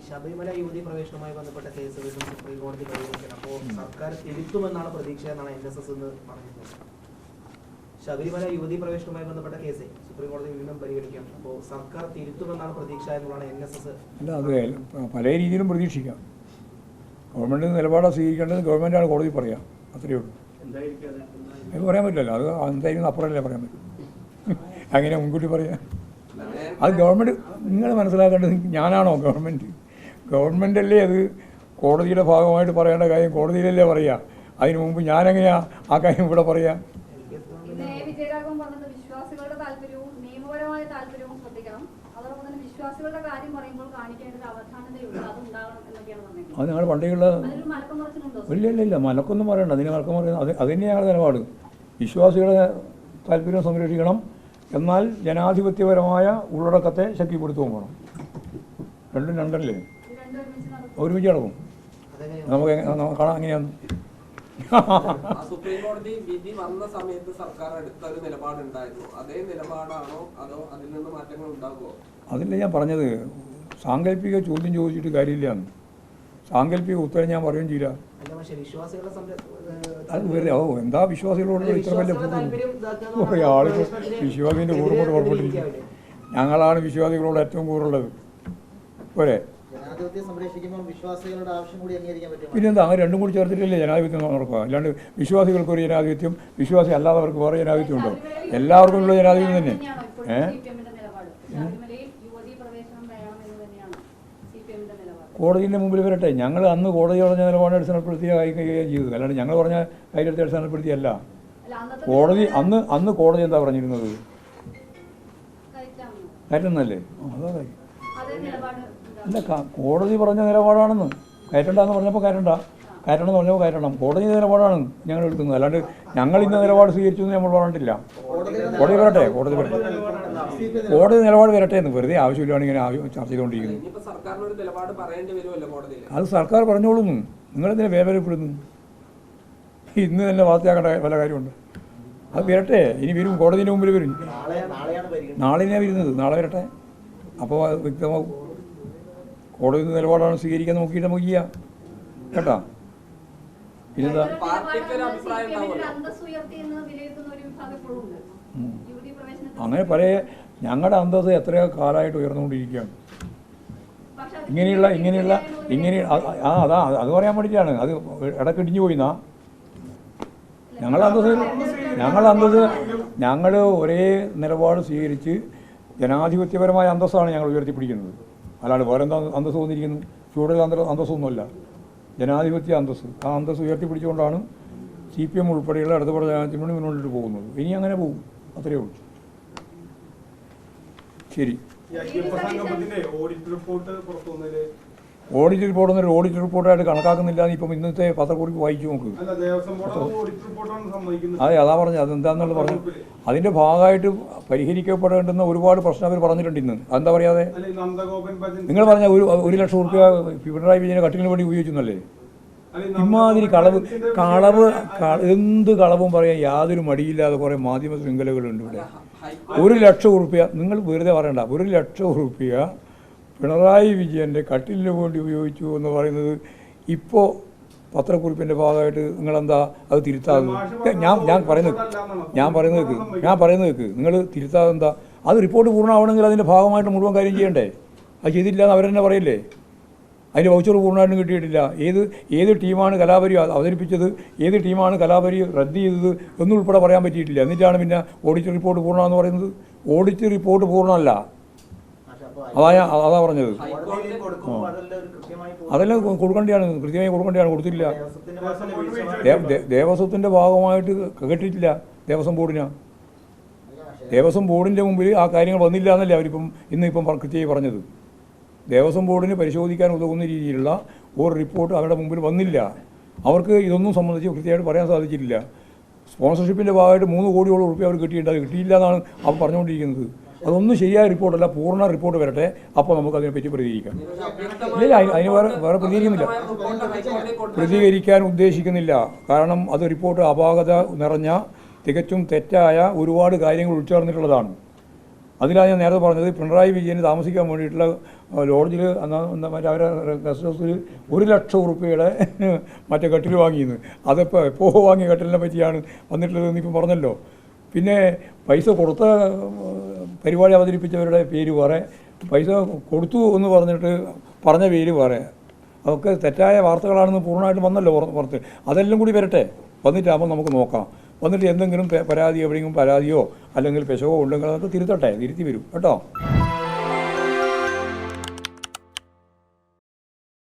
ശബരിമല യുവതി പ്രവേശനവുമായി ബന്ധപ്പെട്ട കേസ് വീണ്ടും സുപ്രീം കോടതി പരിഗണിക്കണം. അപ്പോൾ സർക്കാർ തിരുത്തുമെന്നാണ് പ്രതീക്ഷ എന്നാണ് NSS എന്ന് പറഞ്ഞിരുന്നത്. ശബരിമല യുവതി പ്രവേശനവുമായി ബന്ധപ്പെട്ട കേസ് സുപ്രീം കോടതി വീണ്ടും പരിഗണിക്കണം. അപ്പോൾ സർക്കാർ തിരുത്തുമെന്നാണ് പ്രതീക്ഷ എന്നുള്ളതാണ് NSS. അല്ല, അത് പല രീതിയിലും പ്രതീക്ഷിക്കാം. ഗവൺമെൻറ് നിലപാട് സ്വീകരിക്കേണ്ടത് ഗവൺമെൻറ്റാണ് കോടതി പറയാം, അത്രയേ ഉള്ളൂ. അത് പറയാൻ പറ്റില്ലല്ലോ, അത് എന്തായാലും അപ്പുറമല്ലേ പറയാൻ പറ്റും. അങ്ങനെ മുൻകൂട്ടി പറയാം. അത് ഗവൺമെൻറ് നിങ്ങൾ മനസ്സിലാക്കേണ്ടത് ഞാനാണോ ഗവൺമെൻറ്? ഗവൺമെൻറ്റല്ലേ അത് കോടതിയുടെ ഭാഗമായിട്ട് പറയേണ്ട കാര്യം കോടതിയിലല്ലേ പറയുക. അതിന് മുമ്പ് ഞാനെങ്ങനെയാ ആ കാര്യം ഇവിടെ പറയാം? വിശ്വാസികളുടെ താല്പര്യവും നിയമപരമായ താല്പര്യവും ശ്രദ്ധിക്കണം. അതോടൊപ്പം തന്നെ വിശ്വാസികളുടെ കാര്യം പറയുമ്പോൾ കാണിക്കേണ്ടത് അവധാനതയുണ്ട്, അതുണ്ടാകണം എന്നൊക്കെയാണ് പറഞ്ഞത്. അത് ഞങ്ങൾ പണ്ടേയുള്ള ഇല്ല മലക്കൊന്നും പറയണ്ട. അതിന് മലക്കം പറയുന്നത് അത് തന്നെയാണ് ഞങ്ങളുടെ നിലപാട്. വിശ്വാസികളുടെ താല്പര്യം സംരക്ഷിക്കണം, എന്നാൽ ജനാധിപത്യപരമായ ഉള്ളടക്കത്തെ ശക്തിപ്പെടുത്തുകയും വേണം. രണ്ടും രണ്ടല്ലേ, ഒരുമിച്ച് നടക്കും. നമുക്ക് കാണാം അങ്ങനെയാണ്. സുപ്രീം കോടതി വിധി വന്ന സമയത്ത് സർക്കാർ എടുത്തൊരു നിലപാടുണ്ടായിരുന്നു, അതേ നിലപാടാണോ അതോ അതിൽ നിന്ന് മാറ്റങ്ങൾ ഉണ്ടാകുമോ? അതില്ല ഞാൻ പറഞ്ഞത്. സാങ്കല്പിക ചോദ്യം ചോദിച്ചിട്ട് കാര്യമില്ല. സാങ്കല്പിക ഉത്തരം ഞാൻ പറയുകയും ചെയ്യില്ല. അത് വെറുതെ എന്താ വിശ്വാസികളോട് ഇത്ര വലിയ ആളുകൾ വിശ്വാസിൻ്റെ കൂറുപോട്ട് പുറപ്പെട്ടിരിക്കും. ഞങ്ങളാണ് വിശ്വാസികളോട് ഏറ്റവും കൂറുള്ളത്. പോരെ, പിന്നെന്താ അങ്ങനെ രണ്ടും കൂടി ചേർത്തിട്ടല്ലേ ജനാധിപത്യം നടക്കുക. അല്ലാണ്ട് വിശ്വാസികൾക്ക് ഒരു ജനാധിപത്യം, വിശ്വാസി അല്ലാത്തവർക്ക് വേറെ ജനാധിപത്യം ഉണ്ടോ? എല്ലാവർക്കും ഉള്ള ജനാധിപത്യം തന്നെ. കോടതിൻ്റെ മുമ്പിൽ വരട്ടെ. ഞങ്ങൾ അന്ന് കോടതി പറഞ്ഞ നിലപാട് അടിസ്ഥാനപ്പെടുത്തി കൈകാര്യം ചെയ്തത്, അല്ലാണ്ട് ഞങ്ങൾ പറഞ്ഞ കാര്യത്തെ അടിസ്ഥാനപ്പെടുത്തിയല്ല. കോടതി അന്ന് കോടതി എന്താ പറഞ്ഞിരുന്നത്? കയറ്റുന്നല്ലേ? അതാ കാര്യം. അല്ല, കോടതി പറഞ്ഞ നിലപാടാണെന്ന്. കയറ്റണ്ടെന്ന് പറഞ്ഞപ്പോൾ കയറ്റണമെന്ന് പറഞ്ഞപ്പോൾ കയറ്റണം. കോടതി നിലപാടാണ് ഞങ്ങൾ എടുക്കുന്നത്, അല്ലാണ്ട് ഞങ്ങൾ ഇന്ന നിലപാട് സ്വീകരിച്ചു എന്ന് നമ്മൾ പറഞ്ഞിട്ടില്ല. കോടതി വരട്ടെ, കോടതി നിലപാട് വരട്ടെ എന്ന് വെറുതെ ആവശ്യമില്ലാണ് ഇങ്ങനെ ചർച്ച ചെയ്തുകൊണ്ടിരിക്കുന്നത്. അത് സർക്കാർ പറഞ്ഞോളുന്നു. നിങ്ങളെന്തിനാ വേവരപ്പെടുന്നു? ഇന്ന് തന്നെ വാർത്തയാക്കേണ്ട പല കാര്യമുണ്ട്. അത് വരട്ടെ, ഇനി വരും, കോടതിൻ്റെ മുമ്പിൽ വരും. നാളെയാണ് വരുന്നത്, നാളെ വരട്ടെ. അപ്പോൾ വ്യക്തമാവും. കോടതി നിലപാടാണ് സ്വീകരിക്കാൻ നോക്കിയിട്ട് നമുക്ക് ചെയ്യാം കേട്ടോ. പിന്നെന്താ അങ്ങനെ പല ഞങ്ങളുടെ അന്തസ്സ് എത്രയോ കാലമായിട്ട് ഉയർന്നുകൊണ്ടിരിക്കുകയാണ്. ഇങ്ങനെ അതാ അത് പറയാൻ വേണ്ടിയിട്ടാണ്. അത് ഇടയ്ക്ക് ഇടിഞ്ഞു പോയിന്നാ ഞങ്ങൾ ഒരേ നിലപാട് സ്വീകരിച്ച് ജനാധിപത്യപരമായ അന്തസ്സാണ് ഞങ്ങൾ ഉയർത്തിപ്പിടിക്കുന്നത്. അല്ലാണ്ട് വേറെ എന്താ അന്തസ്സ് വന്നിരിക്കുന്നു? ഫ്യൂഡൽ അന്തസ്സൊന്നുമല്ല, ജനാധിപത്യ അന്തസ്സ്. ആ അന്തസ്സ് ഉയർത്തിപ്പിടിച്ചുകൊണ്ടാണ് CPM ഉൾപ്പെടെയുള്ള ഇടതുപക്ഷ ജനാധിപത്യത്തിന് മുന്നോട്ട് പോകുന്നത്. ഇനി അങ്ങനെ പോകും, അത്രയേ ഉള്ളൂ. ശരി. ഓഡിറ്റ് റിപ്പോർട്ട് എന്നൊരു ഓഡിറ്റ് റിപ്പോർട്ടായിട്ട് കണക്കാക്കുന്നില്ല. ഇപ്പം ഇന്നത്തെ പത്രക്കുറിപ്പ് വായിച്ചു നോക്ക്. അതെ, അതാ പറഞ്ഞത്. അതെന്താണെന്നുള്ളത് പറഞ്ഞു. അതിൻ്റെ ഭാഗമായിട്ട് പരിഹരിക്കപ്പെടേണ്ടുന്ന ഒരുപാട് പ്രശ്നം അവർ പറഞ്ഞിട്ടുണ്ട് ഇന്ന്. അതെന്താ പറയാതെ? നിങ്ങൾ പറഞ്ഞ 1 ലക്ഷം രൂപ പിണറായി വിജയനെ കട്ടിലിന് വേണ്ടി ഉപയോഗിച്ചെന്നല്ലേ? ഇമാതിരി എന്ത് കളവും പറയാൻ യാതൊരു മടിയില്ലാതെ കുറേ മാധ്യമ ശൃംഖലകളുണ്ട് ഇവിടെ. 1 ലക്ഷം രൂപ നിങ്ങൾ വെറുതെ പറയണ്ട. 1 ലക്ഷം രൂപ പിണറായി വിജയൻ്റെ കട്ടിലിന് വേണ്ടി ഉപയോഗിച്ചു എന്ന് പറയുന്നത് ഇപ്പോൾ പത്രക്കുറിപ്പിൻ്റെ ഭാഗമായിട്ട് നിങ്ങളെന്താ അത് തിരുത്താതെ? ഞാൻ പറയുന്നത് കേൾക്ക്. നിങ്ങൾ തിരുത്താതെ എന്താ? അത് റിപ്പോർട്ട് പൂർണ്ണമാവണമെങ്കിൽ അതിൻ്റെ ഭാഗമായിട്ട് മുഴുവൻ കാര്യം ചെയ്യണ്ടേ? അത് ചെയ്തില്ല എന്ന് അവരെന്നെ പറയില്ലേ? അതിൻ്റെ വൗച്ചർ പൂർണ്ണമായിട്ടും കിട്ടിയിട്ടില്ല. ഏത് ടീമാണ് കലാപരി അവതരിപ്പിച്ചത്, ഏത് ടീമാണ് കലാപരി റദ്ദ് ചെയ്തത് എന്നുൾപ്പെടെ പറയാൻ പറ്റിയിട്ടില്ല. എന്നിട്ടാണ് പിന്നെ ഓഡിറ്റ് റിപ്പോർട്ട് പൂർണ്ണമാണെന്ന് പറയുന്നത്. ഓഡിറ്റ് റിപ്പോർട്ട് പൂർണ്ണമല്ല, അതാ പറഞ്ഞത്. അതെല്ലാം കൊടുക്കേണ്ടതാണ്, കൃത്യമായി കൊടുക്കേണ്ടതാണ്. കൊടുത്തില്ല. ദേവസ്വത്തിൻ്റെ ഭാഗമായിട്ട് കേട്ടിട്ടില്ല. ദേവസ്വം ബോർഡിൻ്റെ മുമ്പിൽ ആ കാര്യങ്ങൾ വന്നില്ല എന്നല്ലേ അവരിപ്പം ഇന്നിപ്പം കൃത്യമായി പറഞ്ഞത്. ദേവസ്വം ബോർഡിന് പരിശോധിക്കാൻ ഉതകുന്ന രീതിയിലുള്ള ഒരു റിപ്പോർട്ട് അവരുടെ മുമ്പിൽ വന്നില്ല. അവർക്ക് ഇതൊന്നും സംബന്ധിച്ച് കൃത്യമായിട്ട് പറയാൻ സാധിച്ചിട്ടില്ല. സ്പോൺസർഷിപ്പിൻ്റെ ഭാഗമായിട്ട് 3 കോടിയോളം രൂപ അവർ കിട്ടിയിട്ടുണ്ട്. അത് കിട്ടിയില്ല എന്നാണ് അവർ പറഞ്ഞുകൊണ്ടിരിക്കുന്നത്. അതൊന്നും ശരിയായ റിപ്പോർട്ടല്ല, പൂർണ്ണ റിപ്പോർട്ട് വരട്ടെ. അപ്പോൾ നമുക്ക് അതിനെപ്പറ്റി പ്രതികരിക്കാം. ഇല്ല, അതിന് വേറെ പ്രതികരിക്കാൻ ഉദ്ദേശിക്കുന്നില്ല. കാരണം അത് റിപ്പോർട്ട് അപാകത നിറഞ്ഞ തികച്ചും തെറ്റായ ഒരുപാട് കാര്യങ്ങൾ ഉൾച്ചേർന്നിട്ടുള്ളതാണ്. അതിലാണ് ഞാൻ നേരത്തെ പറഞ്ഞത് പിണറായി വിജയന് താമസിക്കാൻ വേണ്ടിയിട്ടുള്ള ലോഡ്ജിൽ മറ്റേ അവരെ ഗസ്റ്റ് ഹൗസിൽ 1 ലക്ഷം ഉറുപ്പികയുടെ മറ്റേ കട്ടിൽ വാങ്ങിയിരുന്നു. അതിപ്പോൾ എപ്പോൾ വാങ്ങിയ കട്ടിലിനെ പറ്റിയാണ് വന്നിട്ടുള്ളതെന്ന് ഇപ്പം പറഞ്ഞല്ലോ. പിന്നെ പൈസ കൊടുത്ത പരിപാടി അവതരിപ്പിച്ചവരുടെ പേര് വേറെ, പൈസ കൊടുത്തു എന്ന് പറഞ്ഞിട്ട് പറഞ്ഞ പേര് വേറെ. അതൊക്കെ തെറ്റായ വാർത്തകളാണെന്ന് പൂർണ്ണമായിട്ടും വന്നല്ലോ പുറത്ത്. അതെല്ലാം കൂടി വരട്ടെ, വന്നിട്ടാകുമ്പോൾ നമുക്ക് നോക്കാം. വന്നിട്ട് എന്തെങ്കിലും പരാതി എവിടെയെങ്കിലും പരാതിയോ അല്ലെങ്കിൽ പെശകോ ഉണ്ടെങ്കിൽ അതൊക്കെ തിരുത്തി വരും കേട്ടോ.